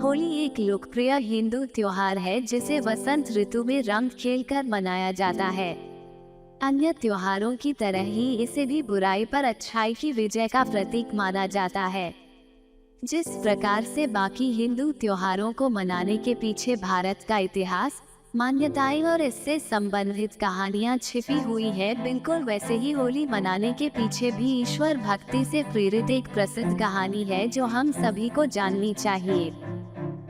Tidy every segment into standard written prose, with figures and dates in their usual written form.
होली एक लोकप्रिय हिंदू त्योहार है जिसे वसंत ऋतु में रंग खेलकर मनाया जाता है। अन्य त्योहारों की तरह ही इसे भी बुराई पर अच्छाई की विजय का प्रतीक माना जाता है। जिस प्रकार से बाकी हिंदू त्योहारों को मनाने के पीछे भारत का इतिहास, मान्यताएं और इससे संबंधित कहानियां छिपी हुई है, बिल्कुल वैसे ही होली मनाने के पीछे भी ईश्वर भक्ति से प्रेरित एक प्रसिद्ध कहानी है जो हम सभी को जाननी चाहिए।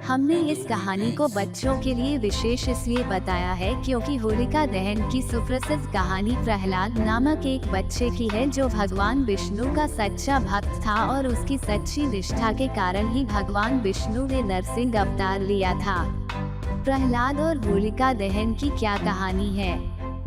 हमने इस कहानी को बच्चों के लिए विशेष इसलिए बताया है क्योंकि होलिका दहन की सुप्रसिद्ध कहानी प्रहलाद नामक एक बच्चे की है जो भगवान विष्णु का सच्चा भक्त था और उसकी सच्ची निष्ठा के कारण ही भगवान विष्णु ने नरसिंह अवतार लिया था। प्रहलाद और होलिका दहन की क्या कहानी है?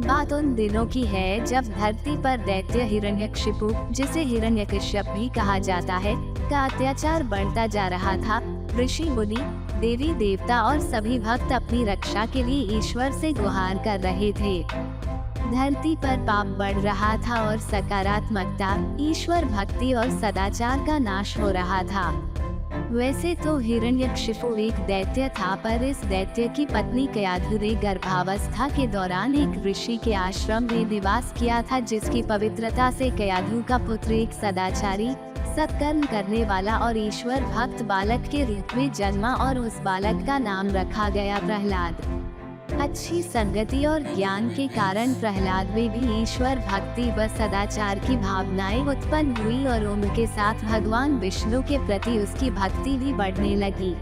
बात उन दिनों की है जब धरती पर दैत्य हिरण्यकशिपु, जिसे हिरण्यकश्यप भी कहा जाता है, का अत्याचार बढ़ता जा रहा था। ऋषि मुनि, देवी देवता और सभी भक्त अपनी रक्षा के लिए ईश्वर से गुहार कर रहे थे। धरती पर पाप बढ़ रहा था और सकारात्मकता, ईश्वर भक्ति और सदाचार का नाश हो रहा था। वैसे तो हिरण्यकशिपु एक दैत्य था, पर इस दैत्य की पत्नी कयाधु ने गर्भावस्था के दौरान एक ऋषि के आश्रम में निवास किया था, जिसकी पवित्रता से कयाधु का पुत्र एक सदाचारी, सत्कर्म करने वाला और ईश्वर भक्त बालक के रूप में जन्मा और उस बालक का नाम रखा गया प्रहलाद। अच्छी संगति और ज्ञान के कारण प्रहलाद में भी ईश्वर भक्ति व सदाचार की भावनाएं उत्पन्न हुई और उम्र के साथ भगवान विष्णु के प्रति उसकी भक्ति भी बढ़ने लगी।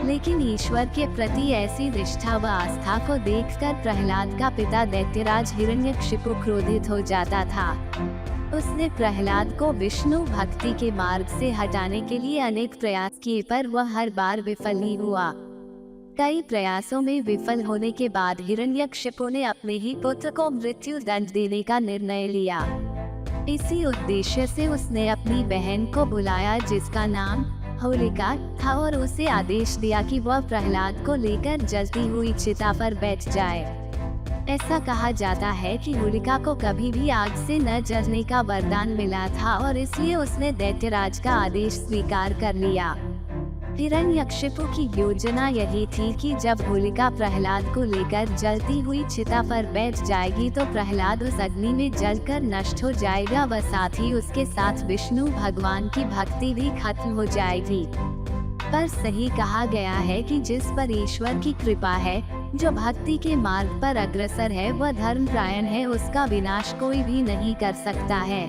लेकिन ईश्वर के प्रति ऐसी निष्ठा व आस्था को देखकर प्रहलाद का पिता दैत्यराज हिरण्यकशिपु क्रोधित हो जाता था। उसने प्रहलाद को विष्णु भक्ति के मार्ग से हटाने के लिए अनेक प्रयास किए, पर वह हर बार विफल ही हुआ। कई प्रयासों में विफल होने के बाद हिरण्यकशिपु ने अपने ही पुत्र को मृत्यु दंड देने का निर्णय लिया। इसी उद्देश्य से उसने अपनी बहन को बुलाया, जिसका नाम होलिका था, और उसे आदेश दिया कि वह प्रहलाद को लेकर जलती हुई चिता पर बैठ जाए। ऐसा कहा जाता है कि होलिका को कभी भी आग से न जलने का वरदान मिला था और इसलिए उसने दैत्यराज का आदेश स्वीकार कर लिया। हिरण्यकशिपु की योजना यही थी कि जब होलिका प्रहलाद को लेकर जलती हुई चिता पर बैठ जाएगी तो प्रहलाद उस अग्नि में जलकर नष्ट हो जाएगा व साथ ही उसके साथ विष्णु भगवान की भक्ति भी खत्म हो जाएगी। पर सही कहा गया है कि जिस पर ईश्वर की कृपा है, जो भक्ति के मार्ग पर अग्रसर है, वह धर्मपरायण है, उसका विनाश कोई भी नहीं कर सकता है।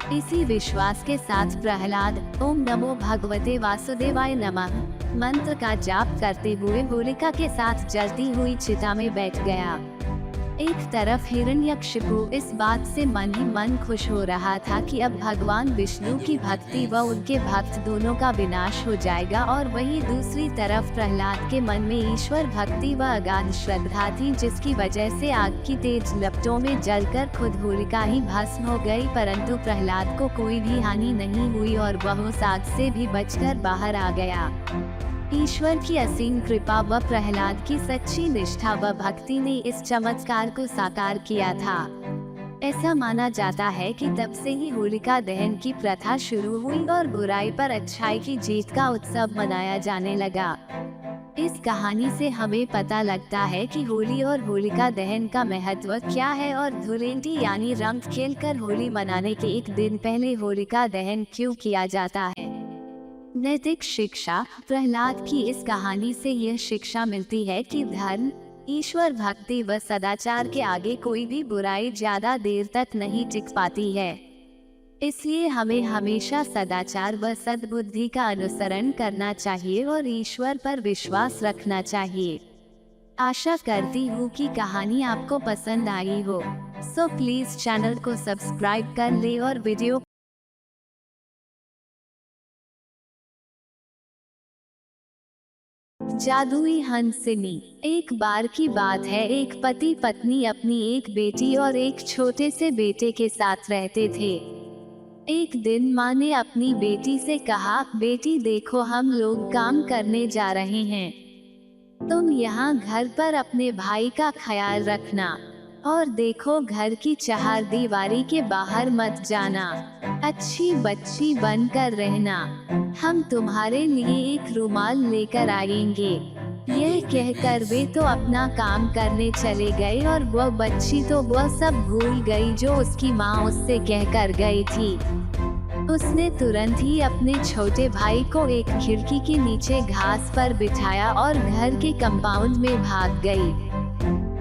इसी विश्वास के साथ प्रहलाद ओम नमो भगवते वासुदेवाय नमः मंत्र का जाप करते हुए होलिका के साथ जलती हुई चिता में बैठ गया। एक तरफ हिरण्यकशिपु इस बात से मन ही मन खुश हो रहा था कि अब भगवान विष्णु की भक्ति व उनके भक्त दोनों का विनाश हो जाएगा, और वहीं दूसरी तरफ प्रहलाद के मन में ईश्वर भक्ति व अगाध श्रद्धा थी, जिसकी वजह से आग की तेज लपटों में जलकर खुद होलिका ही भस्म हो गई, परंतु प्रहलाद को कोई भी हानि नहीं हुई और वह उस आग से भी बचकर बाहर आ गया। ईश्वर की असीम कृपा व प्रहलाद की सच्ची निष्ठा व भक्ति ने इस चमत्कार को साकार किया था। ऐसा माना जाता है कि तब से ही होलिका दहन की प्रथा शुरू हुई और बुराई पर अच्छाई की जीत का उत्सव मनाया जाने लगा। इस कहानी से हमें पता लगता है कि होली और होलिका दहन का महत्व क्या है और धुलेंडी यानी रंग खेलकर होली मनाने के एक दिन पहले होलिका दहन क्यों किया जाता है। नैतिक शिक्षा। प्रहलाद की इस कहानी से यह शिक्षा मिलती है कि धर्म, ईश्वर भक्ति व सदाचार के आगे कोई भी बुराई ज्यादा देर तक नहीं टिक पाती है। इसलिए हमें हमेशा सदाचार व सद्बुद्धि का अनुसरण करना चाहिए और ईश्वर पर विश्वास रखना चाहिए। आशा करती हूँ कि कहानी आपको पसंद आई हो। सो प्लीज चैनल को सब्सक्राइब कर ले और वीडियो जादुई हंसिनी। एक बार की बात है, एक पति पत्नी अपनी एक बेटी और एक छोटे से बेटे के साथ रहते थे। एक दिन माँ ने अपनी बेटी से कहा, बेटी देखो हम लोग काम करने जा रहे हैं, तुम यहाँ घर पर अपने भाई का ख्याल रखना और देखो, घर की चारदीवारी के बाहर मत जाना, अच्छी बच्ची बनकर रहना, हम तुम्हारे लिए एक रुमाल लेकर आएंगे। यह कहकर वे तो अपना काम करने चले गए और वह बच्ची तो वह सब भूल गई जो उसकी माँ उससे कहकर गई थी। उसने तुरंत ही अपने छोटे भाई को एक खिड़की के नीचे घास पर बिठाया और घर के कंपाउंड में भाग गई।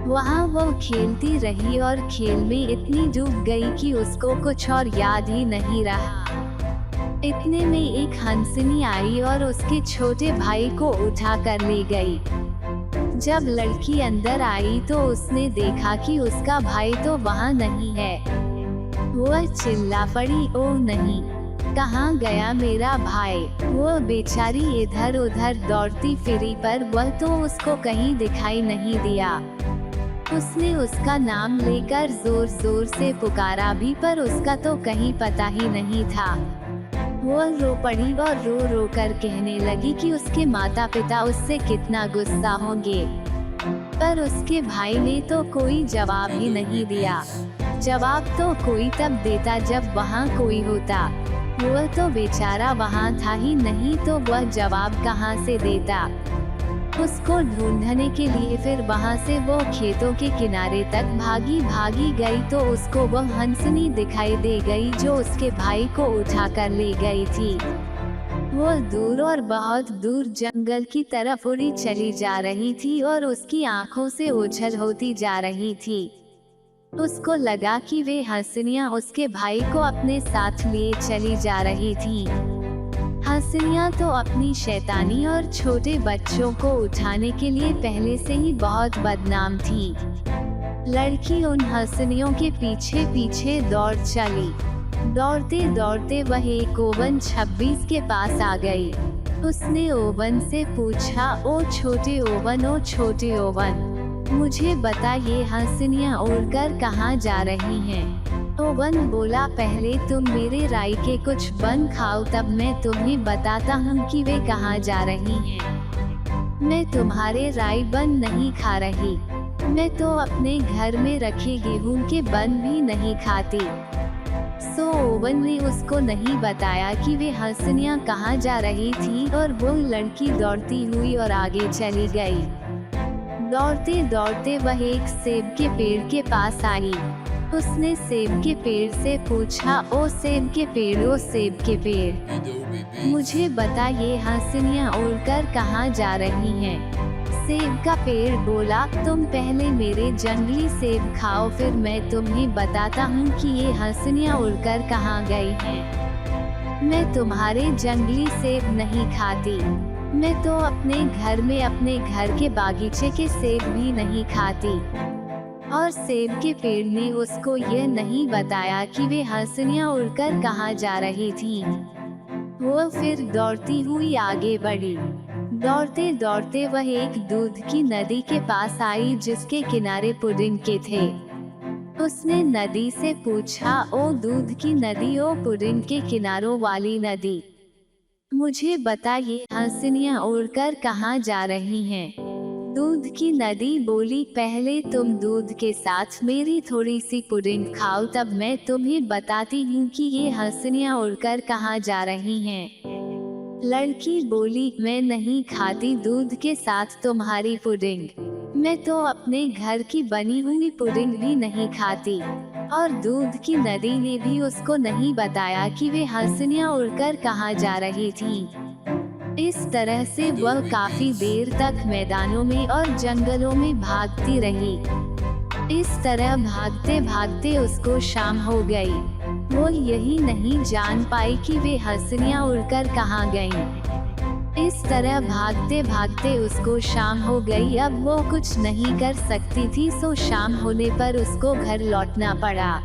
वहाँ वो खेलती रही और खेल में इतनी डूब गई कि उसको कुछ और याद ही नहीं रहा। इतने में एक हंसनी आई और उसके छोटे भाई को उठा कर ले गई। जब लड़की अंदर आई तो उसने देखा कि उसका भाई तो वहाँ नहीं है। वह चिल्ला पड़ी, ओह नहीं, कहाँ गया मेरा भाई? वो बेचारी इधर उधर दौड़ती फिरी पर वह तो उसको कहीं दिखाई नहीं दिया। उसने उसका नाम लेकर जोर जोर से पुकारा भी, पर उसका तो कहीं पता ही नहीं था। वो रो पड़ी और रो रो कर कहने लगी कि उसके माता पिता उससे कितना गुस्सा होंगे, पर उसके भाई ने तो कोई जवाब ही नहीं दिया। जवाब तो कोई तब देता जब वहाँ कोई होता। वह तो बेचारा वहाँ था ही नहीं, तो वह जवाब कहाँ से देता? उसको ढूंढने के लिए फिर वहाँ से वो खेतों के किनारे तक भागी गई तो उसको वह हंसनी दिखाई दे गई जो उसके भाई को उठा कर ले गई थी। वो दूर और बहुत दूर जंगल की तरफ उड़ी चली जा रही थी और उसकी आंखों से ओझल होती जा रही थी। उसको लगा कि वे हंसनियाँ उसके भाई को अपने साथ लिए चली जा रही थी। हंसनियाँ तो अपनी शैतानी और छोटे बच्चों को उठाने के लिए पहले से ही बहुत बदनाम थी। लड़की उन हंसनियों के पीछे पीछे दौड़ चली। दौड़ते दौड़ते वह एक ओवन 26 के पास आ गई। उसने ओवन से पूछा, ओ छोटे ओवन, मुझे बता ये हंसनियाँ उड़कर कहाँ जा रही हैं? ओवन बोला, पहले तुम मेरे राई के कुछ बन खाओ, तब मैं तुम्हें बताता हूँ कि वे कहाँ जा रही हैं। मैं तुम्हारे राई बन नहीं खा रही, मैं तो अपने घर में रखे गेहूं के बन भी नहीं खाती। सो ओवन ने उसको नहीं बताया कि वे हंसनियाँ कहाँ जा रही थी और वो लड़की दौड़ती हुई और आगे चली गई। दौड़ते दौड़ते वह एक सेब के पेड़ के पास आई। उसने सेब के पेड़ से पूछा, ओ सेब के पेड़, मुझे बता ये हंसनियाँ उड़कर कहाँ जा रही हैं? सेब का पेड़ बोला, तुम पहले मेरे जंगली सेब खाओ, फिर मैं तुम्हें बताता हूँ कि ये हंसनियाँ उड़कर कहाँ गई हैं। मैं तुम्हारे जंगली सेब नहीं खाती, मैं तो अपने घर में अपने घर के बागीचे के सेब भी नहीं खाती। और सेब के पेड़ ने उसको यह नहीं बताया कि वे हंसनियाँ उड़कर कहाँ जा रही थीं। वो फिर दौड़ती हुई आगे बढ़ी। दौड़ते दौड़ते वह एक दूध की नदी के पास आई जिसके किनारे पुडिंग के थे। उसने नदी से पूछा, ओ दूध की नदी, ओ पुडिंग के किनारों वाली नदी, मुझे बता ये हंसनियाँ उड़कर कहाँ जा रही हैं? दूध की नदी बोली, पहले तुम दूध के साथ मेरी थोड़ी सी पुडिंग खाओ, तब मैं तुम्हें बताती हूँ कि ये हंसनियाँ उड़कर कहाँ जा रही हैं। लड़की बोली, मैं नहीं खाती दूध के साथ तुम्हारी पुडिंग, मैं तो अपने घर की बनी हुई पुडिंग भी नहीं खाती। और दूध की नदी ने भी उसको नहीं बताया कि वे हंसनियाँ उड़कर कहाँ जा रही थी। इस तरह से वह काफी देर तक मैदानों में और जंगलों में भागती रही। इस तरह भागते भागते उसको शाम हो गई। वो यही नहीं जान पाई कि वे हंसनियाँ उड़कर कहाँ गईं। इस तरह भागते भागते उसको शाम हो गई। अब वो कुछ नहीं कर सकती थी, सो शाम होने पर उसको घर लौटना पड़ा।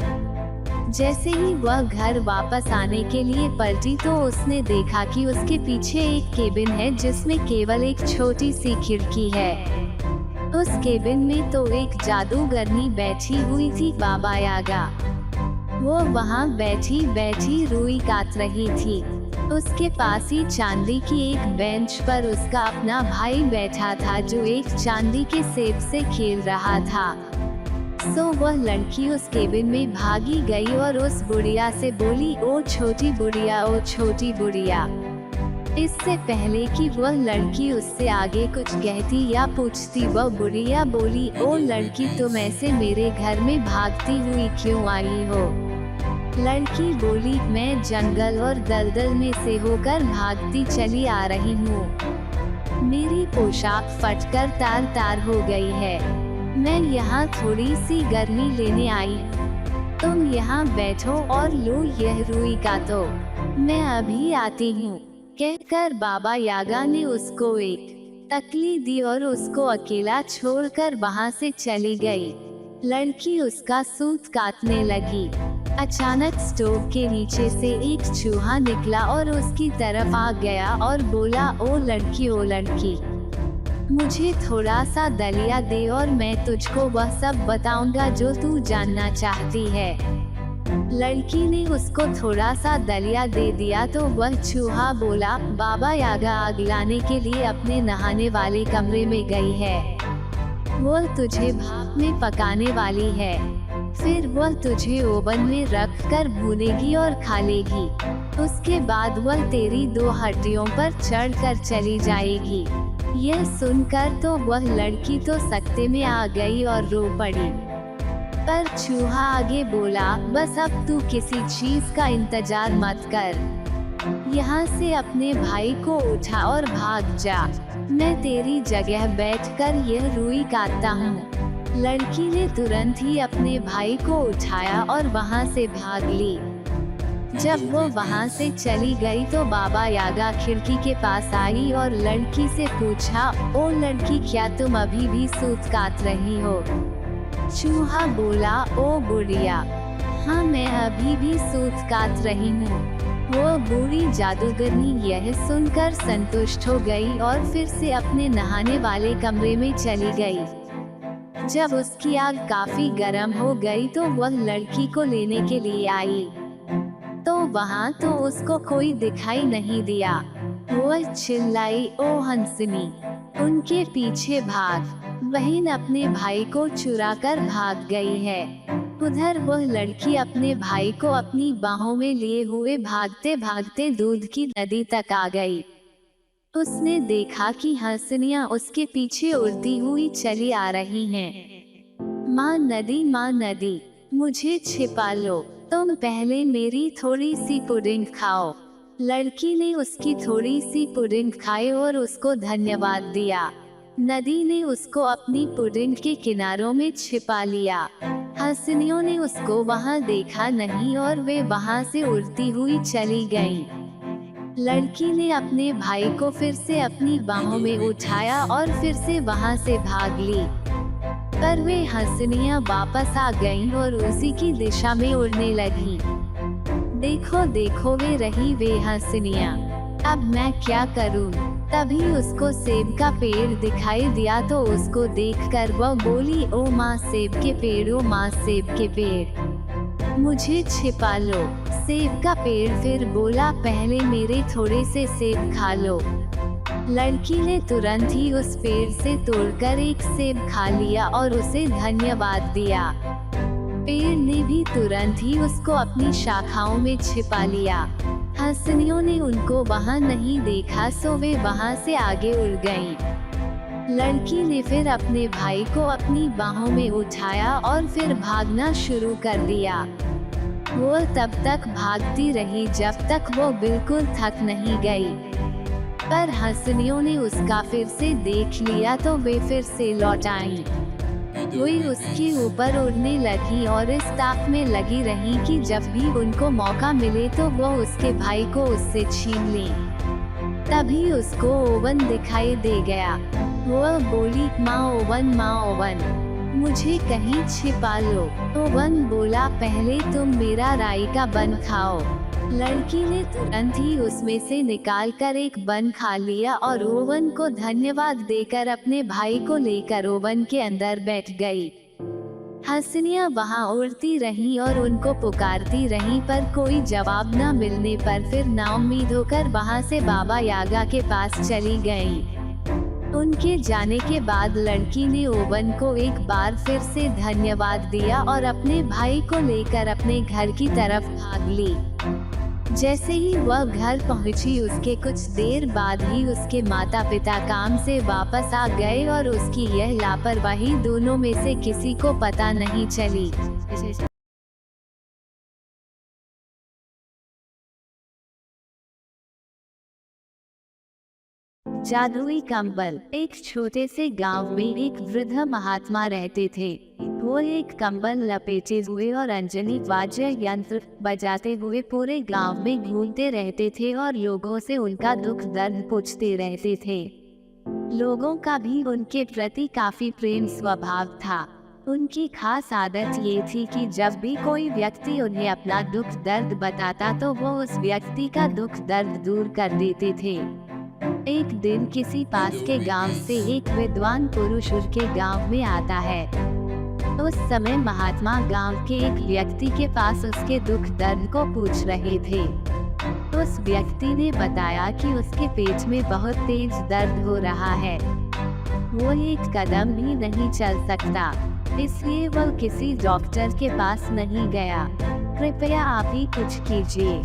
जैसे ही वह घर वापस आने के लिए पलटी तो उसने देखा कि उसके पीछे एक केबिन है जिसमें केवल एक छोटी सी खिड़की है। उस केबिन में तो एक जादूगरनी बैठी हुई थी, बाबा यागा। वो वहाँ बैठी बैठी रुई काट रही थी। उसके पास ही चांदी की एक बेंच पर उसका अपना भाई बैठा था जो एक चांदी के सेब से खेल रहा था। वह लड़की उस केबिन में भागी गई और उस बुढ़िया से बोली, ओ छोटी बुढ़िया, ओ छोटी बुढ़िया। इससे पहले कि वह लड़की उससे आगे कुछ कहती या पूछती, वह बुढ़िया बोली, ओ लड़की, तुम ऐसे मेरे घर में भागती हुई क्यों आई हो? लड़की बोली, मैं जंगल और दलदल में से होकर भागती चली आ रही हूँ। मेरी पोशाक फटकर तार तार हो गई है। मैं यहाँ थोड़ी सी गर्मी लेने आई हूँ। तुम यहाँ बैठो और लो यह रुई का तो, मैं अभी आती हूँ। कहकर बाबा यागा ने उसको एक तकली दी और उसको अकेला छोड़कर वहाँ से चली गई। लड़की उसका सूत काटने लगी। अचानक स्टोव के नीचे से एक चूहा निकला और उसकी तरफ आ गया और बोला, ओ लड़की, ओ लड़की, मुझे थोड़ा सा दलिया दे और मैं तुझको वह सब बताऊंगा जो तू जानना चाहती है। लड़की ने उसको थोड़ा सा दलिया दे दिया तो वह चूहा बोला, बाबा यागा आग लाने के लिए अपने नहाने वाले कमरे में गई है। वह तुझे भाप में पकाने वाली है, फिर वह तुझे ओवन में रख कर भूनेगी और खा लेगी। उसके बाद वह तेरी 2 हड्डियों पर चढ़कर चली जाएगी। यह सुनकर तो वह लड़की तो सकते में आ गई और रो पड़ी। पर चूहा आगे बोला, बस अब तू किसी चीज का इंतजार मत कर। यहाँ से अपने भाई को उठा और भाग जा। मैं तेरी जगह बैठकर यह रुई काटता हूँ। लड़की ने तुरंत ही अपने भाई को उठाया और वहाँ से भाग ली। जब वो वहाँ से चली गई तो बाबा यागा खिड़की के पास आई और लड़की से पूछा, ओ लड़की, क्या तुम अभी भी सूत काट रही हो? चूहा बोला, ओ बुढ़िया, हाँ मैं अभी भी सूत काट रही हूँ। वो बूढ़ी जादूगरनी यह सुनकर संतुष्ट हो गई और फिर से अपने नहाने वाले कमरे में चली गई। जब उसकी आग काफी गर्म हो गई तो वह लड़की को लेने के लिए आई, तो वहाँ तो उसको कोई दिखाई नहीं दिया। वह चिल्लाई, ओ हंसनी, उनके पीछे भाग। बहन अपने भाई को चुराकर भाग गई है। उधर वह लड़की अपने भाई को अपनी बाहों में लिए हुए भागते भागते दूध की नदी तक आ गई। उसने देखा कि हंसनियाँ उसके पीछे उड़ती हुई चली आ रही हैं। माँ नदी, मुझे छिपा लो, तुम पहले मेरी थोड़ी सी पुडिंग खाओ। लड़की ने उसकी थोड़ी सी पुडिंग खाई और उसको धन्यवाद दिया। नदी ने उसको अपनी पुडिंग के किनारों में छिपा लिया। हंसनियों ने उसको वहाँ देखा नहीं और वे वहाँ से उड़ती हुई चली गईं। लड़की ने अपने भाई को फिर से अपनी बाहों में उठाया और फिर से वहाँ से भाग ली। पर वे हंसनियाँ वापस आ गईं और उसी की दिशा में उड़ने लगी। देखो देखो, वे रही वे हंसनियाँ। अब मैं क्या करूँ? तभी उसको सेब का पेड़ दिखाई दिया तो उसको देखकर वह बोली, ओ माँ सेब के पेड़, ओ माँ सेब के पेड़, मुझे छिपा लो। सेब का पेड़ फिर बोला, पहले मेरे थोड़े से सेब खा लो। लड़की ने तुरंत ही उस पेड़ से तोड़कर एक सेब खा लिया और उसे धन्यवाद दिया। पेड़ ने भी तुरंत ही उसको अपनी शाखाओं में छिपा लिया। हंसनियों ने उनको वहां नहीं देखा सो वे वहां से आगे उड़ गईं। लड़की ने फिर अपने भाई को अपनी बाहों में उठाया और फिर भागना शुरू कर दिया। वो तब तक भागती रही जब तक वो बिल्कुल थक नहीं गई। पर हंसनियों ने उसका फिर से देख लिया तो वे फिर से लौट आईं। वे उसके ऊपर उड़ने लगी और इस ताक में लगी रही कि जब भी उनको मौका मिले तो वो उसके भाई को उससे छीन ले। तभी उसको ओवन दिखाई दे गया। वो बोली, माँ ओवन, मुझे कहीं छिपा लो। ओवन बोला, पहले तुम मेरा राई का बन खाओ। लड़की ने तुरंत ही उसमें से निकालकर एक बन खा लिया और ओवन को धन्यवाद देकर अपने भाई को लेकर ओवन के अंदर बैठ गई। हंसनियाँ वहाँ उड़ती रहीं और उनको पुकारती रहीं पर कोई जवाब न मिलने पर फिर नाउम्मीद होकर वहाँ से बाबा यागा के पास चली गईं। उनके जाने के बाद लड़की ने ओवन को एक बार फिर से धन्यवाद दिया और अपने भाई को लेकर अपने घर की तरफ भाग ली। जैसे ही वह घर पहुंची, उसके कुछ देर बाद ही उसके माता पिता काम से वापस आ गए और उसकी यह लापरवाही दोनों में से किसी को पता नहीं चली। जादुई कंबल। एक छोटे से गांव में एक वृद्ध महात्मा रहते थे। वो एक कंबल लपेटे हुए और अंजनी वाद्य यंत्र बजाते हुए पूरे गांव में घूमते रहते थे और लोगों से उनका दुख दर्द पूछते रहते थे। लोगों का भी उनके प्रति काफी प्रेम स्वभाव था। उनकी खास आदत ये थी कि जब भी कोई व्यक्ति उन्हें अपना दुख दर्द बताता तो वो उस व्यक्ति का दुख दर्द दूर कर देते थे। एक दिन किसी पास के गांव से एक विद्वान पुरुष उनके गांव में आता है। उस समय महात्मा गांव के एक व्यक्ति के पास उसके दुख दर्द को पूछ रहे थे। उस व्यक्ति ने बताया कि उसके पेट में बहुत तेज दर्द हो रहा है। वो एक कदम भी नहीं चल सकता, इसलिए वह किसी डॉक्टर के पास नहीं गया। कृपया आप ही कुछ कीजिए।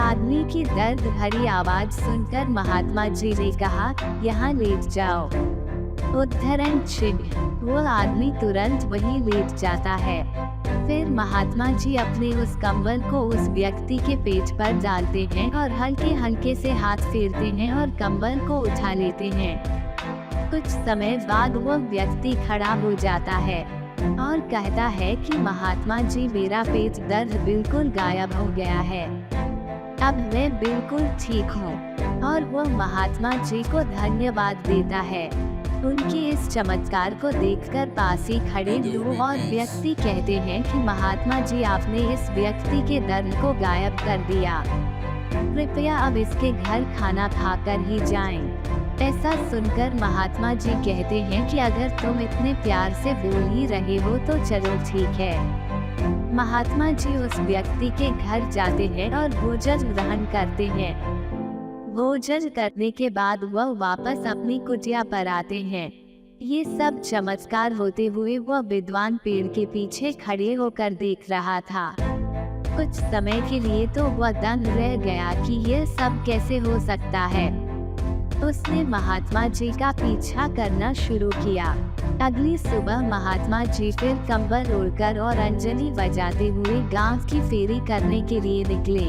आदमी की दर्द भरी आवाज सुनकर महात्मा जी ने कहा, यहाँ लेट जाओ। उद्धरण चिन्ह। वो आदमी तुरंत वहीं लेट जाता है। फिर महात्मा जी अपने उस कंबल को उस व्यक्ति के पेट पर डालते हैं और हल्के हल्के से हाथ फेरते हैं और कंबल को उठा लेते हैं। कुछ समय बाद वो व्यक्ति खड़ा हो जाता है और कहता है कि महात्मा जी, मेरा पेट दर्द बिल्कुल गायब हो गया है, अब मैं बिल्कुल ठीक हूँ। और वो महात्मा जी को धन्यवाद देता है। उनके इस चमत्कार को देखकर पास ही खड़े लोग और व्यक्ति कहते हैं कि महात्मा जी, आपने इस व्यक्ति के दर्द को गायब कर दिया, कृपया अब इसके घर खाना खाकर ही जाएं। ऐसा सुनकर महात्मा जी कहते हैं कि अगर तुम इतने प्यार से बोल ही रहे हो तो चलो ठीक है। महात्मा जी उस व्यक्ति के घर जाते हैं और भोजन ग्रहण करते हैं। भोजन करने के बाद वह वापस अपनी कुटिया पर आते हैं। ये सब चमत्कार होते हुए वह विद्वान पेड़ के पीछे खड़े होकर देख रहा था। कुछ समय के लिए तो वह दंग रह गया कि यह सब कैसे हो सकता है। उसने महात्मा जी का पीछा करना शुरू किया। अगली सुबह महात्मा जी फिर कंबल ओढ़कर और अंजनी बजाते हुए गांव की फेरी करने के लिए निकले।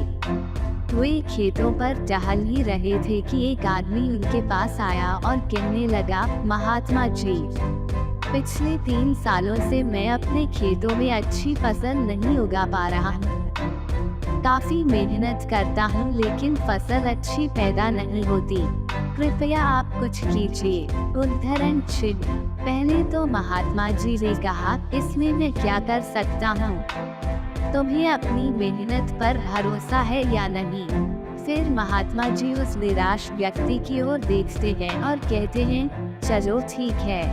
वे खेतों पर टहल ही रहे थे कि एक आदमी उनके पास आया और कहने लगा, महात्मा जी, पिछले 3 सालों से मैं अपने खेतों में अच्छी फसल नहीं उगा पा रहा हूँ। काफी मेहनत करता हूँ लेकिन फसल अच्छी पैदा नहीं होती, कृपया आप कुछ कीजिए। उद्धरण चिन्ह। पहले तो महात्मा जी ने कहा, इसमें मैं क्या कर सकता हूँ, तुम्हें अपनी मेहनत पर भरोसा है या नहीं। फिर महात्मा जी उस निराश व्यक्ति की ओर देखते हैं और कहते हैं, चलो ठीक है।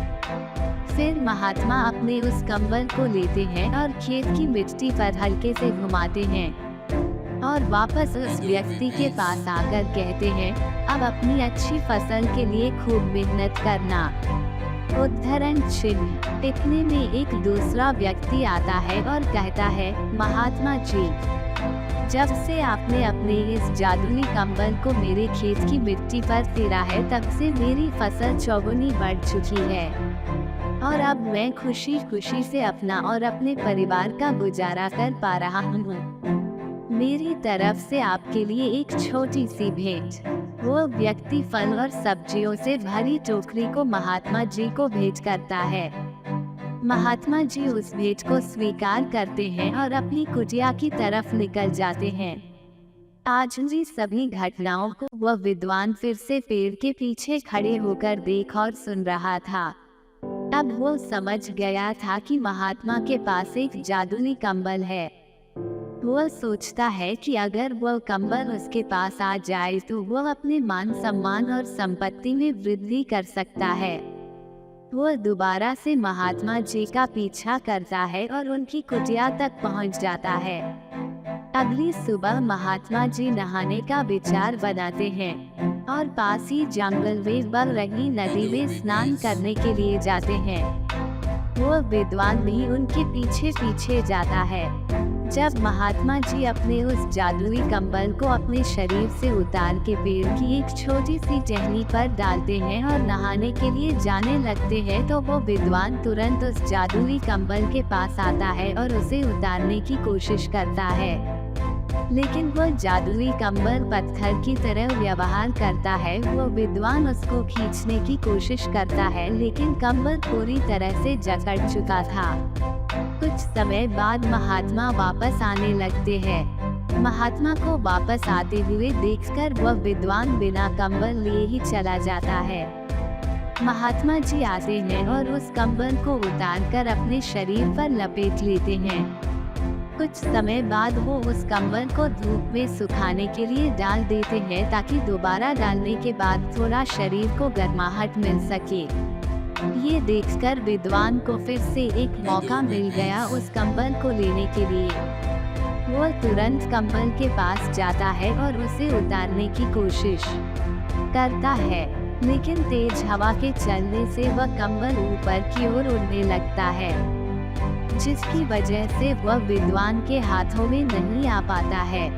फिर महात्मा अपने उस कंबल को लेते हैं और खेत की मिट्टी पर हल्के से घुमाते हैं और वापस उस व्यक्ति के पास आकर कहते हैं, अब अपनी अच्छी फसल के लिए खूब मेहनत करना। उद्धरण चिन्ह। इतने में एक दूसरा व्यक्ति आता है और कहता है, महात्मा जी, जब से आपने अपने इस जादुई कंबल को मेरे खेत की मिट्टी पर फेरा है, तब से मेरी फसल चौगुनी बढ़ चुकी है और अब मैं खुशी खुशी से अपना और अपने परिवार का गुजारा कर पा रहा हूँ। मेरी तरफ से आपके लिए एक छोटी सी भेंट। वो व्यक्ति फल और सब्जियों से भरी टोकरी को महात्मा जी को भेंट करता है। महात्मा जी उस भेंट को स्वीकार करते हैं और अपनी कुटिया की तरफ निकल जाते हैं। आज भी सभी घटनाओं को वह विद्वान फिर से पेड़ के पीछे खड़े होकर देख और सुन रहा था। अब वो समझ गया था कि महात्मा के पास एक जादुई कंबल है। वह सोचता है कि अगर वह कंबल उसके पास आ जाए तो वह अपने मान सम्मान और संपत्ति में वृद्धि कर सकता है। वह दोबारा से महात्मा जी का पीछा करता है और उनकी कुटिया तक पहुंच जाता है। अगली सुबह महात्मा जी नहाने का विचार बनाते हैं। और पास ही जंगल में बह रही नदी में स्नान करने के लिए जाते हैं। वो विद्वान भी उनके पीछे पीछे जाता है। जब महात्मा जी अपने उस जादुई कंबल को अपने शरीर से उतार के पेड़ की एक छोटी सी टहनी पर डालते हैं और नहाने के लिए जाने लगते हैं, तो वो विद्वान तुरंत उस जादुई कंबल के पास आता है और उसे उतारने की कोशिश करता है। लेकिन वो जादुई कंबल पत्थर की तरह व्यवहार करता है। वो विद्वान उसको खींचने की कोशिश करता है, लेकिन कंबल पूरी तरह से जकड़ चुका था। कुछ समय बाद महात्मा वापस आने लगते हैं। महात्मा को वापस आते हुए देखकर वह विद्वान बिना कंबल लिए ही चला जाता है। महात्मा जी आते हैं और उस कंबल को उतारकर अपने शरीर पर लपेट लेते हैं। कुछ समय बाद वो उस कंबल को धूप में सुखाने के लिए डाल देते हैं, ताकि दोबारा डालने के बाद थोड़ा शरीर को गर्माहट मिल सके। ये देखकर विद्वान को फिर से एक मौका मिल गया उस कंबल को लेने के लिए। वो तुरंत कंबल के पास जाता है और उसे उतारने की कोशिश करता है, लेकिन तेज हवा के चलने से वह कंबल ऊपर की ओर उड़ने लगता है, जिसकी वजह से वह विद्वान के हाथों में नहीं आ पाता है।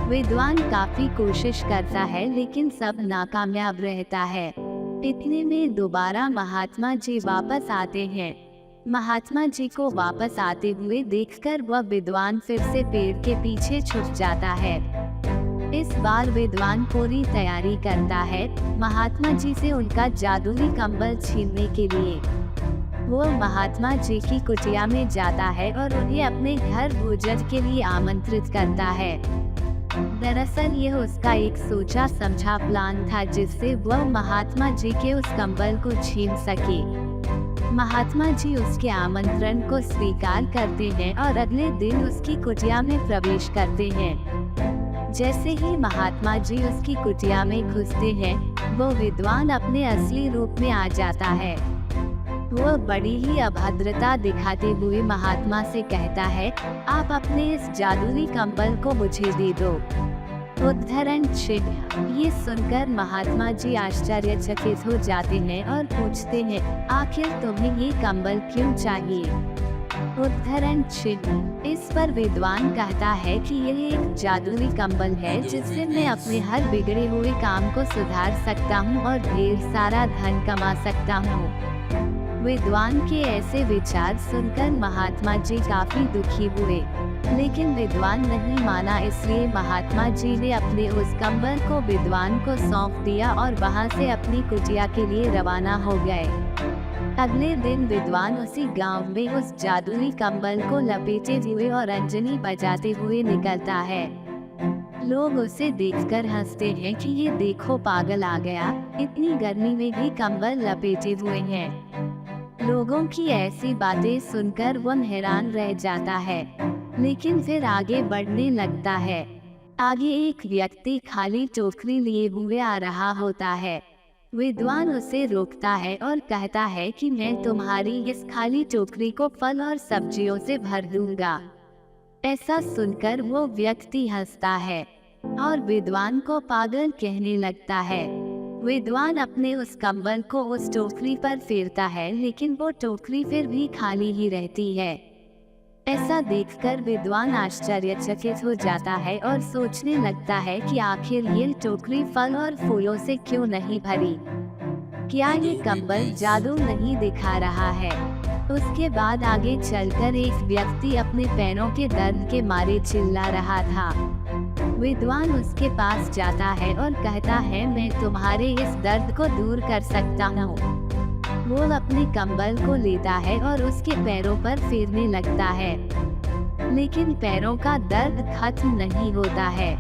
विद्वान काफी कोशिश करता है, लेकिन सब नाकामयाब रहता है। इतने में दोबारा महात्मा जी वापस आते हैं। महात्मा जी को वापस आते हुए देखकर वह विद्वान फिर से पेड़ के पीछे छुप जाता है। इस बार विद्वान पूरी तैयारी करता है महात्मा जी से उनका जादुई कंबल छीनने के लिए। वो महात्मा जी की कुटिया में जाता है और उन्हें अपने घर भोजन के लिए आमंत्रित करता है। दरअसल यह उसका एक सोचा समझा प्लान था, जिससे वह महात्मा जी के उस कंबल को छीन सके। महात्मा जी उसके आमंत्रण को स्वीकार करते हैं और अगले दिन उसकी कुटिया में प्रवेश करते हैं। जैसे ही महात्मा जी उसकी कुटिया में घुसते हैं, वो विद्वान अपने असली रूप में आ जाता है। वो बड़ी ही अभद्रता दिखाते हुए महात्मा से कहता है, आप अपने इस जादुई कंबल को मुझे दे दो। उद्धरण चिन्ह। ये सुनकर महात्मा जी आश्चर्यचकित हो जाते हैं और पूछते हैं, आखिर तुम्हें ये कंबल क्यों चाहिए? उद्धरण चिन्ह। इस पर विद्वान कहता है कि यह एक जादुई कंबल है, जिससे मैं अपने हर बिगड़े हुए काम को सुधार सकता हूँ और ढेर सारा धन कमा सकता हूँ। विद्वान के ऐसे विचार सुनकर महात्मा जी काफी दुखी हुए, लेकिन विद्वान नहीं माना, इसलिए महात्मा जी ने अपने उस कंबल को विद्वान को सौंप दिया और वहां से अपनी कुटिया के लिए रवाना हो गए। अगले दिन विद्वान उसी गांव में उस जादुई कंबल को लपेटे हुए और अंजनी बजाते हुए निकलता है। लोग उसे देखकर हंसते हैं कि ये देखो पागल आ गया, इतनी गर्मी में भी कंबल लपेटे हुए हैं। लोगों की ऐसी बातें सुनकर वह हैरान रह जाता है, लेकिन फिर आगे बढ़ने लगता है। आगे एक व्यक्ति खाली टोकरी लिए हुए आ रहा होता है। विद्वान उसे रोकता है और कहता है कि मैं तुम्हारी इस खाली टोकरी को फल और सब्जियों से भर दूंगा। ऐसा सुनकर वो व्यक्ति हंसता है और विद्वान को पागल कहने लगता है। विद्वान अपने उस कंबल को उस टोकरी पर फेरता है, लेकिन वो टोकरी फिर भी खाली ही रहती है। ऐसा देखकर विद्वान आश्चर्यचकित हो जाता है और सोचने लगता है कि आखिर ये टोकरी फल और फूलों से क्यों नहीं भरी? क्या ये कंबल जादू नहीं दिखा रहा है? उसके बाद आगे चलकर एक व्यक्ति अपने पैरों के दर्द के मारे चिल्ला रहा था। विद्वान उसके पास जाता है और कहता है, मैं तुम्हारे इस दर्द को दूर कर सकता हूँ। वो अपने कंबल को लेता है और उसके पैरों पर फेरने लगता है, लेकिन पैरों का दर्द खत्म नहीं होता है।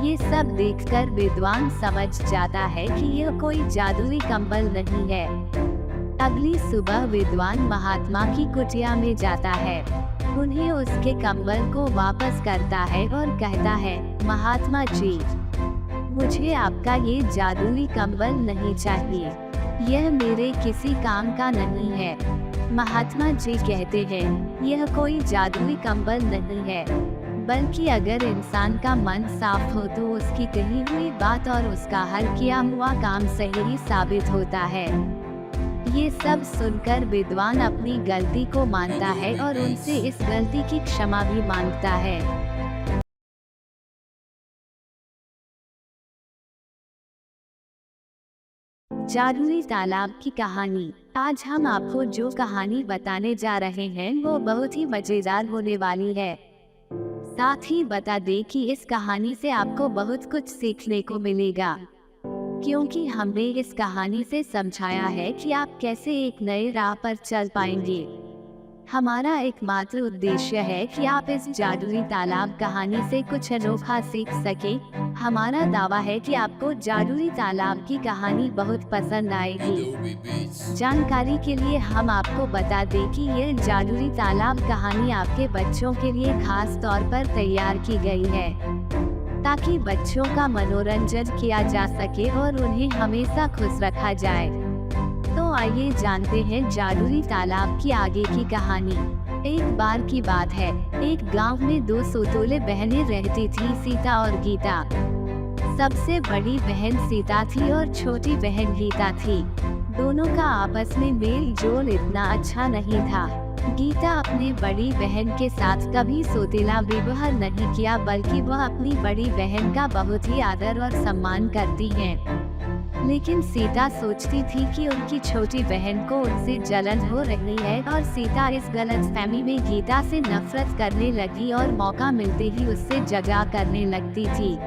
ये सब देखकर विद्वान समझ जाता है कि यह कोई जादुई कंबल नहीं है। अगली सुबह विद्वान महात्मा की कुटिया में जाता है, उन्हें उसके कंबल को वापस करता है और कहता है, महात्मा जी, मुझे आपका ये जादुई कंबल नहीं चाहिए, यह मेरे किसी काम का नहीं है। महात्मा जी कहते हैं, यह कोई जादुई कंबल नहीं है, बल्कि अगर इंसान का मन साफ हो तो उसकी कही हुई बात और उसका हल किया हुआ काम सही साबित होता है। ये सब सुनकर विद्वान अपनी गलती को मानता है और उनसे इस गलती की क्षमा भी मांगता है। जादुई तालाब की कहानी। आज हम आपको जो कहानी बताने जा रहे हैं वो बहुत ही मजेदार होने वाली है। साथ ही बता दें कि इस कहानी से आपको बहुत कुछ सीखने को मिलेगा, क्योंकि हमने इस कहानी से समझाया है कि आप कैसे एक नए राह पर चल पाएंगे। हमारा एकमात्र उद्देश्य है कि आप इस जादुई तालाब कहानी से कुछ अनोखा सीख सके। हमारा दावा है कि आपको जादुई तालाब की कहानी बहुत पसंद आएगी। जानकारी के लिए हम आपको बता दें कि ये जादुई तालाब कहानी आपके बच्चों के लिए खास तौर पर तैयार की गई है, ताकि बच्चों का मनोरंजन किया जा सके और उन्हें हमेशा खुश रखा जाए। तो आइए जानते हैं जादुई तालाब की आगे की कहानी। एक बार की बात है, एक गांव में दो सौतेली बहनें रहती थी, सीता और गीता। सबसे बड़ी बहन सीता थी और छोटी बहन गीता थी। दोनों का आपस में मेल जोल इतना अच्छा नहीं था। गीता अपनी बड़ी बहन के साथ कभी सौतेला व्यवहार नहीं किया, बल्कि वह अपनी बड़ी बहन का बहुत ही आदर और सम्मान करती है। लेकिन सीता सोचती थी कि उनकी छोटी बहन को उनसे जलन हो रही है और सीता इस गलतफहमी में गीता से नफरत करने लगी और मौका मिलते ही उससे झगड़ा करने लगती थी।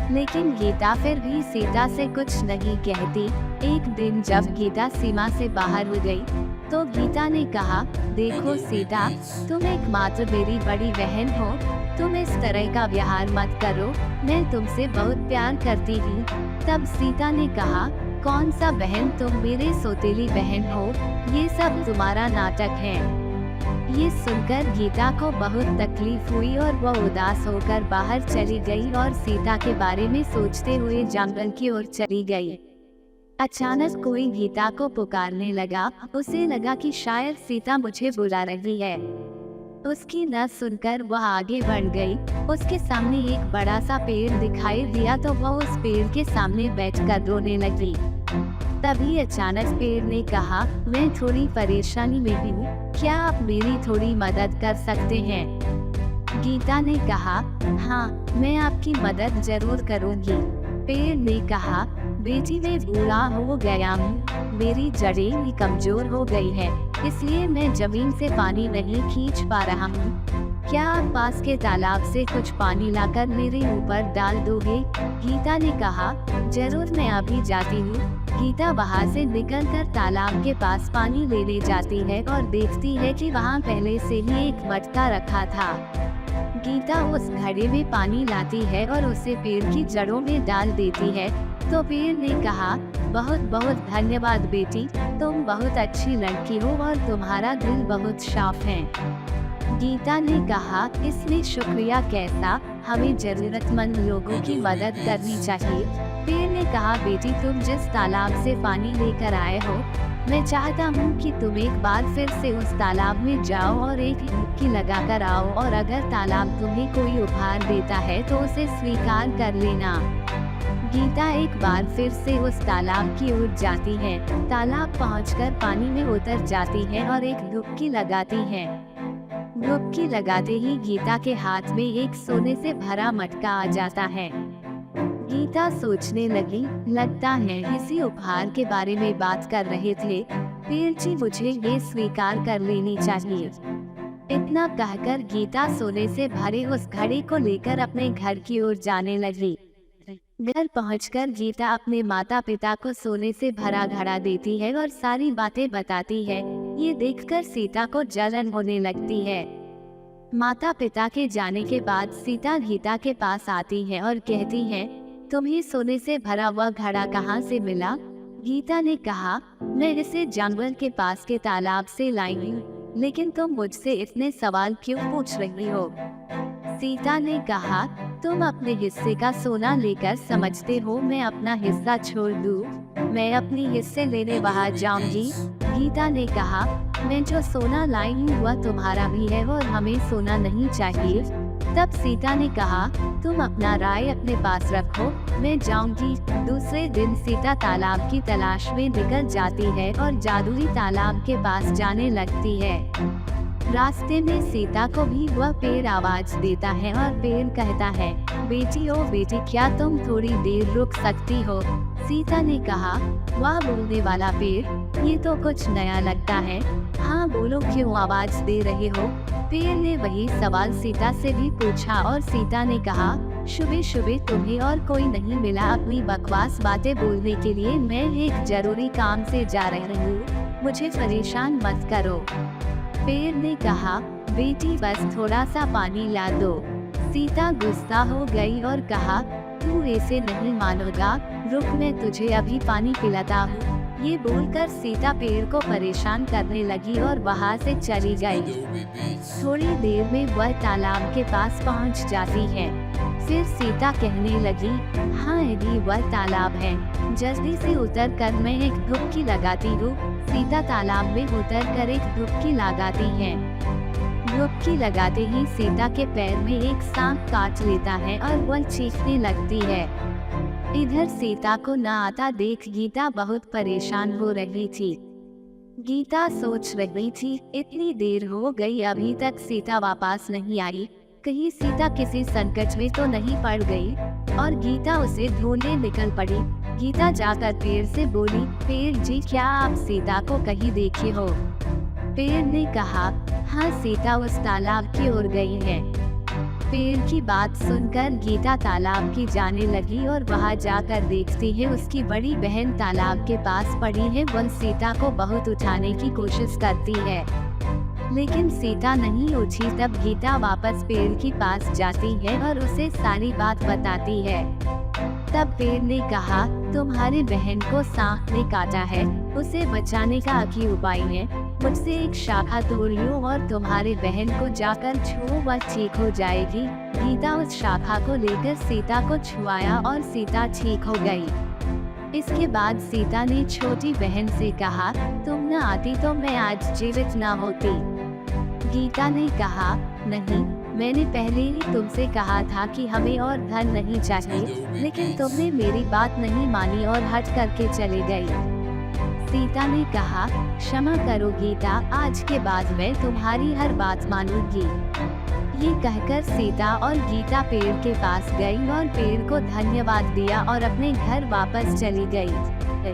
लेकिन गीता फिर भी सीता से कुछ नहीं कहती। एक दिन जब गीता सीमा से बाहर हो गई तो गीता ने कहा, देखो सीता, तुम एकमात्र मेरी बड़ी बहन हो, तुम इस तरह का व्यवहार मत करो, मैं तुमसे बहुत प्यार करती हूँ। तब सीता ने कहा, कौन सा बहन, तुम मेरे सौतेली बहन हो, ये सब तुम्हारा नाटक है। ये सुनकर गीता को बहुत तकलीफ हुई और वह उदास होकर बाहर चली गई और सीता के बारे में सोचते हुए जंगल की ओर चली गई। अचानक कोई गीता को पुकारने लगा। उसे लगा कि शायद सीता मुझे बुला रही है। उसकी न सुनकर वह आगे बढ़ गई। उसके सामने एक बड़ा सा पेड़ दिखाई दिया तो वह उस पेड़ के सामने बैठकर रोने लगी। तभी अचानक पेड़ ने कहा, मैं थोड़ी परेशानी में हूँ, क्या आप मेरी थोड़ी मदद कर सकते हैं? गीता ने कहा, हाँ, मैं आपकी मदद जरूर करूँगी। पेड़ ने कहा, बेटी, मैं बूढ़ा हो गया हूँ, मेरी जड़ें भी कमजोर हो गई है, इसलिए मैं जमीन से पानी नहीं खींच पा रहा हूँ। क्या आप पास के तालाब से कुछ पानी लाकर मेरे ऊपर डाल दोगे? गीता ने कहा, जरूर, मैं अभी जाती हूँ। गीता वहाँ से निकलकर तालाब के पास पानी लेने जाती है और देखती है कि वहाँ पहले से ही एक मटका रखा था। गीता उस घड़े में पानी लाती है और उसे पेड़ की जड़ों में डाल देती है। तो पेड़ ने कहा, बहुत बहुत धन्यवाद बेटी, तुम बहुत अच्छी लड़की हो और तुम्हारा दिल बहुत साफ है। गीता ने कहा, इसमें शुक्रिया कैसा, हमें जरूरतमंद लोगों की मदद करनी चाहिए। पेड़ ने कहा, बेटी, तुम जिस तालाब से पानी लेकर आए हो, मैं चाहता हूँ कि तुम एक बार फिर से उस तालाब में जाओ और एक डुबकी लगाकर आओ, और अगर तालाब तुम्हें कोई उपहार देता है तो उसे स्वीकार कर लेना। गीता एक बार फिर से उस तालाब की ओर जाती है। तालाब पहुंचकर पानी में उतर जाती है और एक डुबकी लगाती है। डुबकी लगाते ही गीता के हाथ में एक सोने से भरा मटका आ जाता है। गीता सोचने लगी, लगता है इसी उपहार के बारे में बात कर रहे थे। पेड़ जी, मुझे ये स्वीकार कर लेनी चाहिए। इतना कहकर गीता सोने से भरे उस घड़े को लेकर अपने घर की ओर जाने लगी। घर पहुंचकर गीता अपने माता पिता को सोने से भरा घड़ा देती है और सारी बातें बताती है। ये देखकर सीता को जलन होने लगती है। माता पिता के जाने के बाद सीता गीता के पास आती है और कहती है, तुम्हें सोने से भरा हुआ घड़ा कहाँ से मिला? गीता ने कहा, मैं इसे जंगल के पास के तालाब से लाई हूँ, लेकिन तुम मुझसे इतने सवाल क्यों पूछ रही हो? सीता ने कहा, तुम अपने हिस्से का सोना लेकर समझते हो मैं अपना हिस्सा छोड़ दूँ? मैं अपनी हिस्से लेने बाहर जाऊंगी। गीता ने कहा, मैं जो सोना लाई हूँ वह तुम्हारा भी है और हमें सोना नहीं चाहिए। तब सीता ने कहा, तुम अपना राय अपने पास रखो, मैं जाऊंगी। दूसरे दिन सीता तालाब की तलाश में निकल जाती है और जादुई तालाब के पास जाने लगती है। रास्ते में सीता को भी वह पेड़ आवाज देता है और पेड़ कहता है, बेटी ओ बेटी, क्या तुम थोड़ी देर रुक सकती हो? सीता ने कहा, वाह बोलने वाला पेड़, ये तो कुछ नया लगता है। हाँ बोलो, क्यों आवाज दे रहे हो? पेड़ ने वही सवाल सीता से भी पूछा और सीता ने कहा, सुबह सुबह तुम्हें और कोई नहीं मिला अपनी बकवास बातें बोलने के लिए। मैं एक जरूरी काम से जा रही हूँ, मुझे परेशान मत करो। पेड़ ने कहा, बेटी बस थोड़ा सा पानी ला दो। सीता गुस्सा हो गई और कहा, तू ऐसे नहीं मानोगा, रुक मैं तुझे अभी पानी पिलाता हूँ। ये बोलकर सीता पेड़ को परेशान करने लगी और वहाँ से चली गई। थोड़ी देर में वह तालाब के पास पहुँच जाती है। फिर सीता कहने लगी, हाँ यदि वह तालाब है, जल्दी से उतर कर मैं एक डुबकी लगाती हूँ। सीता तालाब में उतर कर एक डुबकी लगाती है। डुबकी लगाते ही सीता के पैर में एक सांप काट लेता है और वह चीखने लगती है। इधर सीता को न आता देख गीता बहुत परेशान हो रही थी। गीता सोच रही थी, इतनी देर हो गई अभी तक सीता वापस नहीं आई, कहीं सीता किसी संकट में तो नहीं पड़ गई। और गीता उसे ढूंढने निकल पड़ी। गीता जाकर पेड़ से बोली, पेड़ जी क्या आप सीता को कहीं देखे हो? पेड़ ने कहा, हाँ सीता उस तालाब की ओर गई है। पेड़ की बात सुनकर गीता तालाब की जाने लगी और वहाँ जाकर देखती है उसकी बड़ी बहन तालाब के पास पड़ी है। वह सीता को बहुत उठाने की कोशिश करती है, लेकिन सीता नहीं उठी। तब गीता वापस पेड़ के पास जाती है और उसे सारी बात बताती है। तब पेड़ ने कहा, तुम्हारी बहन को सांप ने काटा है, उसे बचाने का एक उपाय है, मुझसे एक शाखा तोड़ लो और तुम्हारे बहन को जाकर छुओ, वह ठीक हो जाएगी। गीता उस शाखा को लेकर सीता को छुआया और सीता ठीक हो गई। इसके बाद सीता ने छोटी बहन से कहा, तुम न आती तो मैं आज जीवित न होती। गीता ने कहा, नहीं, मैंने पहले ही तुमसे कहा था कि हमें और धन नहीं चाहिए, लेकिन तुमने मेरी बात नहीं मानी और हट करके चली गई। सीता ने कहा, क्षमा करो गीता, आज के बाद मैं तुम्हारी हर बात मानूंगी। ये कहकर सीता और गीता पेड़ के पास गई और पेड़ को धन्यवाद दिया और अपने घर वापस चली गई।